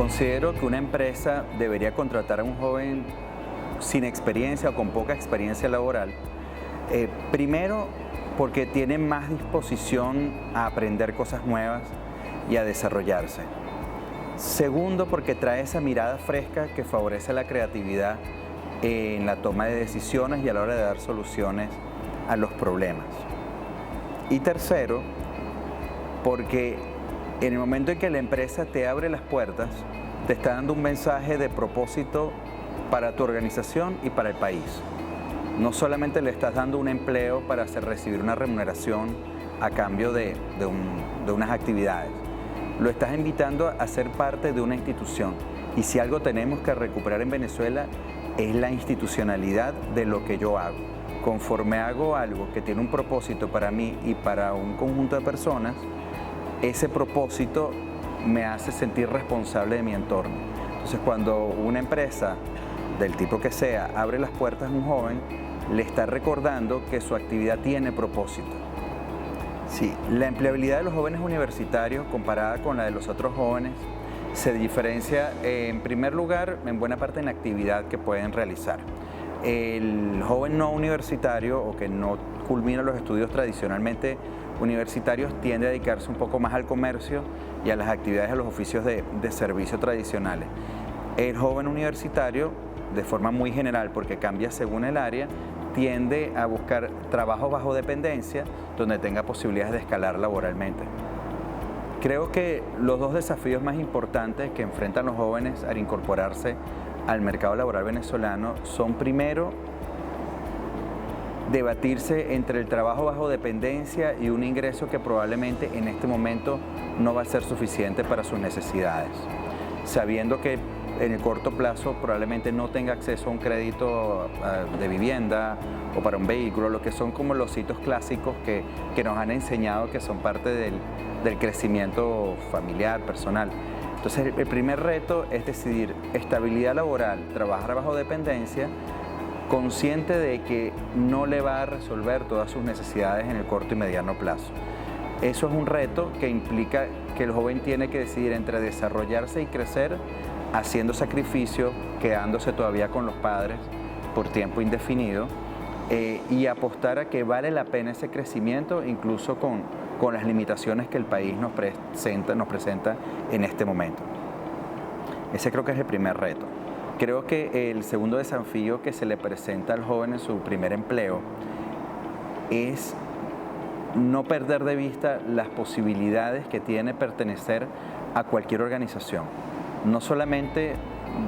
Considero que una empresa debería contratar a un joven sin experiencia o con poca experiencia laboral. Primero, porque tiene más disposición a aprender cosas nuevas y a desarrollarse. Segundo, porque trae esa mirada fresca que favorece la creatividad en la toma de decisiones y a la hora de dar soluciones a los problemas. Y tercero, porque en el momento en que la empresa te abre las puertas, te está dando un mensaje de propósito para tu organización y para el país. No solamente le estás dando un empleo para recibir una remuneración a cambio de unas actividades. Lo estás invitando a ser parte de una institución. Y si algo tenemos que recuperar en Venezuela es la institucionalidad de lo que yo hago. Conforme hago algo que tiene un propósito para mí y para un conjunto de personas, ese propósito me hace sentir responsable de mi entorno. Entonces, cuando una empresa, del tipo que sea, abre las puertas a un joven, le está recordando que su actividad tiene propósito. Sí, la empleabilidad de los jóvenes universitarios, comparada con la de los otros jóvenes, se diferencia, en primer lugar, en buena parte en la actividad que pueden realizar. El joven no universitario o que no culmina los estudios tradicionalmente universitarios tiende a dedicarse un poco más al comercio y a las actividades, a los oficios de servicio tradicionales. El joven universitario, de forma muy general, porque cambia según el área, tiende a buscar trabajo bajo dependencia donde tenga posibilidades de escalar laboralmente. Creo que los dos desafíos más importantes que enfrentan los jóvenes al incorporarse al mercado laboral venezolano son, primero, debatirse entre el trabajo bajo dependencia y un ingreso que probablemente en este momento no va a ser suficiente para sus necesidades, sabiendo que en el corto plazo probablemente no tenga acceso a un crédito de vivienda o para un vehículo, lo que son como los hitos clásicos que nos han enseñado que son parte del crecimiento familiar, personal. Entonces, el primer reto es decidir estabilidad laboral, trabajar bajo dependencia, consciente de que no le va a resolver todas sus necesidades en el corto y mediano plazo. Eso es un reto que implica que el joven tiene que decidir entre desarrollarse y crecer, haciendo sacrificio, quedándose todavía con los padres por tiempo indefinido y apostar a que vale la pena ese crecimiento, incluso con las limitaciones que el país nos presenta en este momento. Ese creo que es el primer reto. Creo que el segundo desafío que se le presenta al joven en su primer empleo es no perder de vista las posibilidades que tiene pertenecer a cualquier organización. No solamente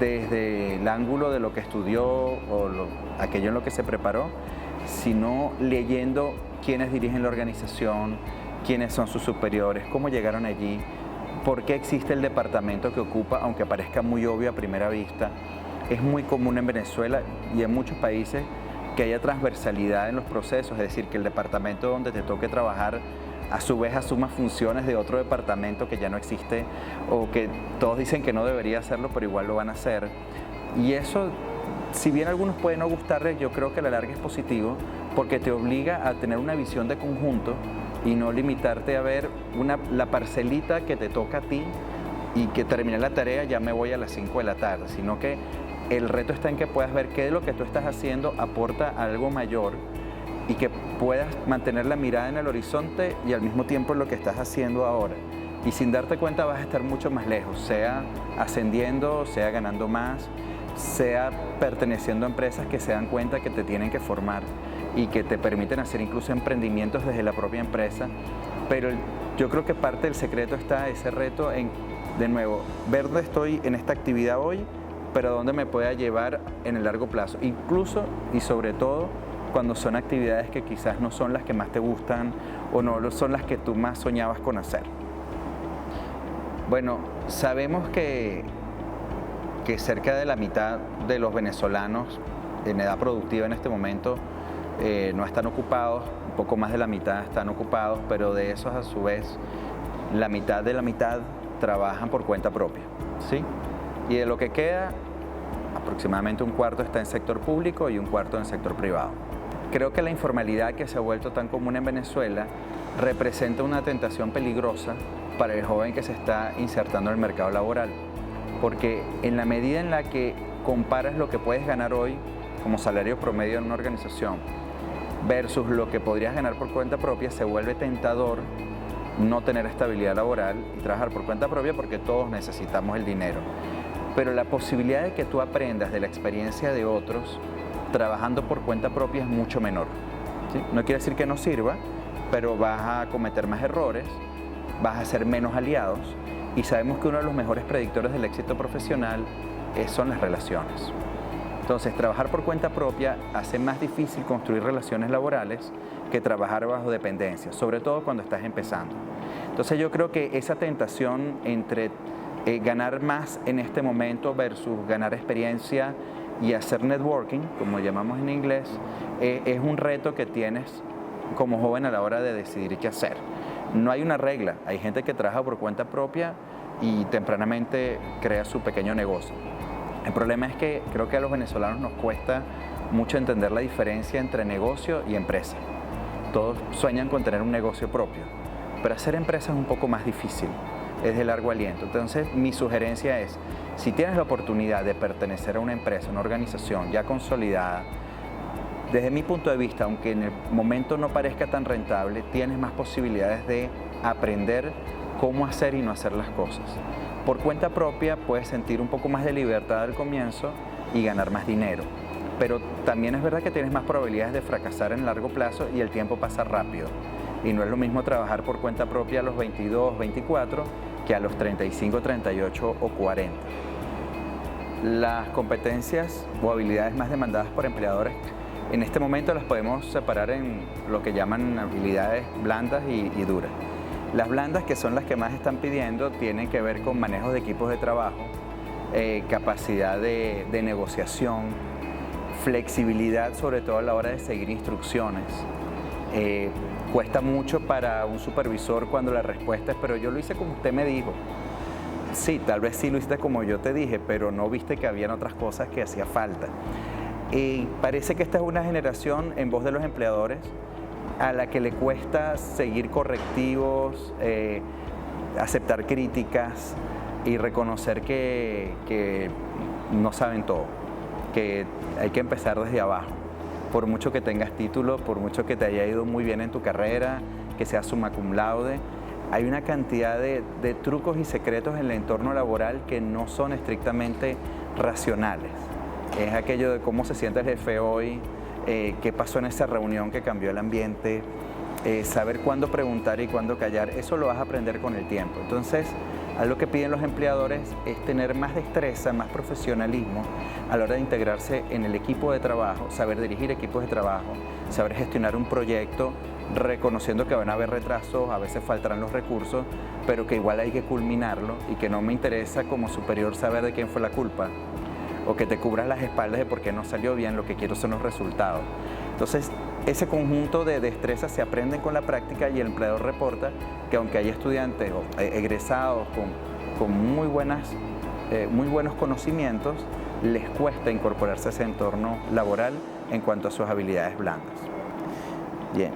desde el ángulo de lo que estudió o aquello en lo que se preparó, sino leyendo quiénes dirigen la organización, quiénes son sus superiores, cómo llegaron allí, por qué existe el departamento que ocupa, aunque parezca muy obvio a primera vista. Es muy común en Venezuela y en muchos países que haya transversalidad en los procesos, es decir, que el departamento donde te toque trabajar a su vez asuma funciones de otro departamento que ya no existe o que todos dicen que no debería hacerlo, pero igual lo van a hacer. Y eso, si bien a algunos puede no gustarles, yo creo que a la larga es positivo porque te obliga a tener una visión de conjunto y no limitarte a ver la parcelita que te toca a ti y que terminé la tarea, ya me voy a las 5 de la tarde, sino que el reto está en que puedas ver qué de lo que tú estás haciendo aporta algo mayor y que puedas mantener la mirada en el horizonte y al mismo tiempo en lo que estás haciendo ahora. Y sin darte cuenta vas a estar mucho más lejos, sea ascendiendo, sea ganando más, sea perteneciendo a empresas que se dan cuenta que te tienen que formar y que te permiten hacer incluso emprendimientos desde la propia empresa. Pero yo creo que parte del secreto está ese reto en, de nuevo, ver dónde estoy en esta actividad hoy, pero dónde me pueda llevar en el largo plazo, incluso y sobre todo cuando son actividades que quizás no son las que más te gustan o no son las que tú más soñabas con hacer. Bueno, sabemos que cerca de la mitad de los venezolanos en edad productiva en este momento no están ocupados, un poco más de la mitad están ocupados, pero de esos a su vez la mitad de la mitad trabajan por cuenta propia, ¿sí? Y de lo que queda, aproximadamente un cuarto está en sector público y un cuarto en sector privado. Creo que la informalidad que se ha vuelto tan común en Venezuela representa una tentación peligrosa para el joven que se está insertando en el mercado laboral. porque en la medida en la que comparas lo que puedes ganar hoy como salario promedio en una organización versus lo que podrías ganar por cuenta propia, se vuelve tentador no tener estabilidad laboral y trabajar por cuenta propia porque todos necesitamos el dinero. Pero la posibilidad de que tú aprendas de la experiencia de otros trabajando por cuenta propia es mucho menor, ¿sí? No quiere decir que no sirva, pero vas a cometer más errores, vas a ser menos aliados y sabemos que uno de los mejores predictores del éxito profesional son las relaciones. Entonces, trabajar por cuenta propia hace más difícil construir relaciones laborales que trabajar bajo dependencia, sobre todo cuando estás empezando. Entonces, yo creo que esa tentación entre ganar más en este momento versus ganar experiencia y hacer networking, como llamamos en inglés, es un reto que tienes como joven a la hora de decidir qué hacer. No hay una regla, hay gente que trabaja por cuenta propia y tempranamente crea su pequeño negocio. El problema es que creo que a los venezolanos nos cuesta mucho entender la diferencia entre negocio y empresa. Todos sueñan con tener un negocio propio, pero hacer empresa es un poco más difícil, es de largo aliento. Entonces, mi sugerencia es, si tienes la oportunidad de pertenecer a una empresa, una organización ya consolidada, desde mi punto de vista, aunque en el momento no parezca tan rentable, tienes más posibilidades de aprender cómo hacer y no hacer las cosas. Por cuenta propia puedes sentir un poco más de libertad al comienzo y ganar más dinero, pero también es verdad que tienes más probabilidades de fracasar en largo plazo y el tiempo pasa rápido. Y no es lo mismo trabajar por cuenta propia a los 22, 24 que a los 35, 38 o 40. Las competencias o habilidades más demandadas por empleadores en este momento las podemos separar en lo que llaman habilidades blandas y duras. Las blandas, que son las que más están pidiendo, tienen que ver con manejo de equipos de trabajo, capacidad de negociación, flexibilidad, sobre todo a la hora de seguir instrucciones. Cuesta mucho para un supervisor cuando la respuesta es, pero yo lo hice como usted me dijo. Sí, tal vez sí lo hiciste como yo te dije, pero no viste que habían otras cosas que hacía falta. Parece que esta es una generación, en voz de los empleadores, a la que le cuesta seguir correctivos, aceptar críticas y reconocer que no saben todo, que hay que empezar desde abajo. Por mucho que tengas título, por mucho que te haya ido muy bien en tu carrera, que seas summa cum laude, hay una cantidad de trucos y secretos en el entorno laboral que no son estrictamente racionales. Es aquello de cómo se siente el jefe hoy, qué pasó en esa reunión que cambió el ambiente, saber cuándo preguntar y cuándo callar, eso lo vas a aprender con el tiempo. Entonces, algo que piden los empleadores es tener más destreza, más profesionalismo a la hora de integrarse en el equipo de trabajo, saber dirigir equipos de trabajo, saber gestionar un proyecto, reconociendo que van a haber retrasos, a veces faltarán los recursos, pero que igual hay que culminarlo y que no me interesa como superior saber de quién fue la culpa o que te cubras las espaldas de por qué no salió bien, lo que quiero son los resultados. Entonces, ese conjunto de destrezas se aprenden con la práctica y el empleador reporta que aunque haya estudiantes o egresados con muy buenos conocimientos, les cuesta incorporarse a ese entorno laboral en cuanto a sus habilidades blandas. Bien.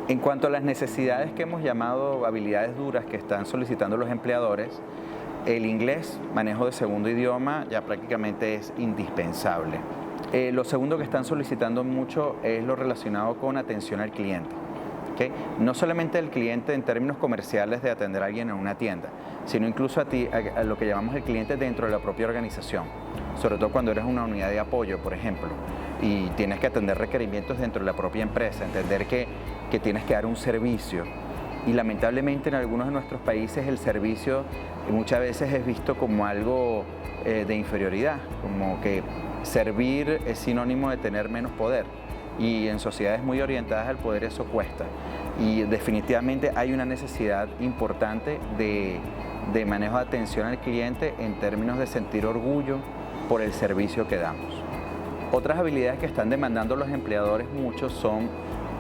En cuanto a las necesidades que hemos llamado habilidades duras que están solicitando los empleadores, el inglés, manejo de segundo idioma, ya prácticamente es indispensable. Lo segundo que están solicitando mucho es lo relacionado con atención al cliente. ¿Okay? No solamente el cliente en términos comerciales de atender a alguien en una tienda, sino incluso a lo que llamamos el cliente dentro de la propia organización, sobre todo cuando eres una unidad de apoyo, por ejemplo, y tienes que atender requerimientos dentro de la propia empresa, entender que tienes que dar un servicio. Y lamentablemente en algunos de nuestros países el servicio muchas veces es visto como algo de inferioridad, como que servir es sinónimo de tener menos poder. Y en sociedades muy orientadas al poder eso cuesta. Y definitivamente hay una necesidad importante de manejo de atención al cliente en términos de sentir orgullo por el servicio que damos. Otras habilidades que están demandando los empleadores mucho son,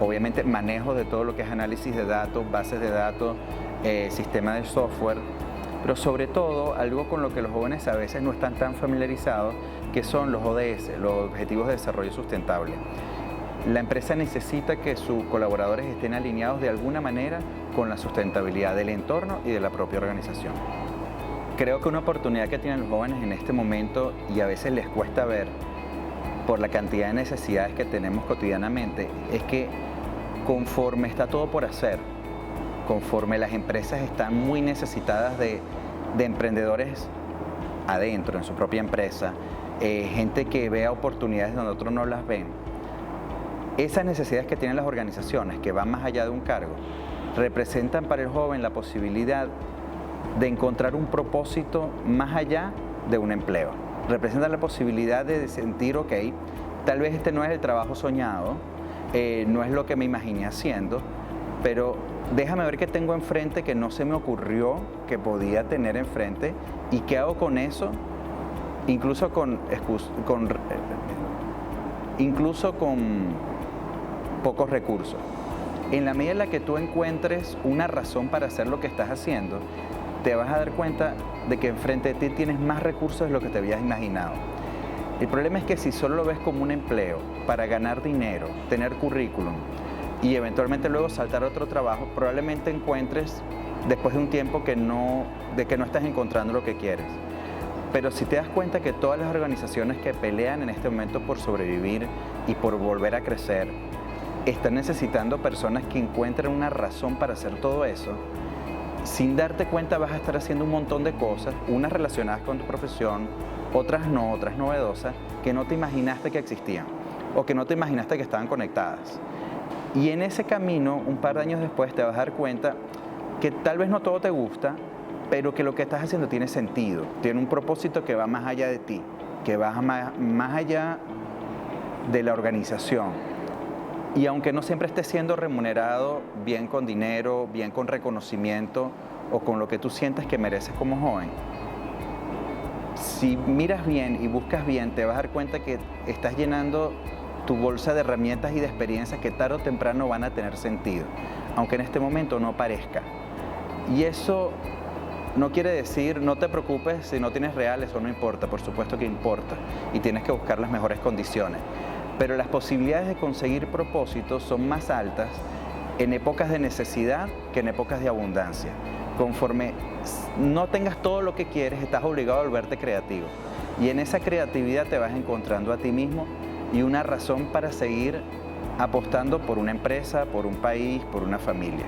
obviamente, manejo de todo lo que es análisis de datos, bases de datos, sistemas de software, pero sobre todo algo con lo que los jóvenes a veces no están tan familiarizados, que son los ODS, los Objetivos de Desarrollo Sustentable. La empresa necesita que sus colaboradores estén alineados de alguna manera con la sustentabilidad del entorno y de la propia organización. Creo que una oportunidad que tienen los jóvenes en este momento, y a veces les cuesta ver por la cantidad de necesidades que tenemos cotidianamente, es que conforme está todo por hacer, conforme las empresas están muy necesitadas de emprendedores adentro, en su propia empresa, gente que vea oportunidades donde otros no las ven, esas necesidades que tienen las organizaciones, que van más allá de un cargo, representan para el joven la posibilidad de encontrar un propósito más allá de un empleo. Representan la posibilidad de sentir, ok, tal vez este no es el trabajo soñado, no es lo que me imaginé haciendo, pero déjame ver qué tengo enfrente que no se me ocurrió que podía tener enfrente y qué hago con eso, incluso con pocos recursos. En la medida en la que tú encuentres una razón para hacer lo que estás haciendo, te vas a dar cuenta de que enfrente de ti tienes más recursos de lo que te habías imaginado. El problema es que si solo lo ves como un empleo para ganar dinero, tener currículum y eventualmente luego saltar a otro trabajo, probablemente encuentres después de un tiempo que no estás encontrando lo que quieres. Pero si te das cuenta que todas las organizaciones que pelean en este momento por sobrevivir y por volver a crecer, están necesitando personas que encuentren una razón para hacer todo eso, sin darte cuenta vas a estar haciendo un montón de cosas, unas relacionadas con tu profesión, otras no, otras novedosas, que no te imaginaste que existían o que no te imaginaste que estaban conectadas. Y en ese camino, un par de años después, te vas a dar cuenta que tal vez no todo te gusta, pero que lo que estás haciendo tiene sentido, tiene un propósito que va más allá de ti, que va más allá de la organización. Y aunque no siempre estés siendo remunerado bien con dinero, bien con reconocimiento o con lo que tú sientes que mereces como joven, si miras bien y buscas bien, te vas a dar cuenta que estás llenando tu bolsa de herramientas y de experiencias que tarde o temprano van a tener sentido, aunque en este momento no parezca. Y eso no quiere decir, no te preocupes si no tienes reales, eso no importa, por supuesto que importa, y tienes que buscar las mejores condiciones. Pero las posibilidades de conseguir propósitos son más altas en épocas de necesidad que en épocas de abundancia. Conforme no tengas todo lo que quieres, estás obligado a volverte creativo. Y en esa creatividad te vas encontrando a ti mismo y una razón para seguir apostando por una empresa, por un país, por una familia.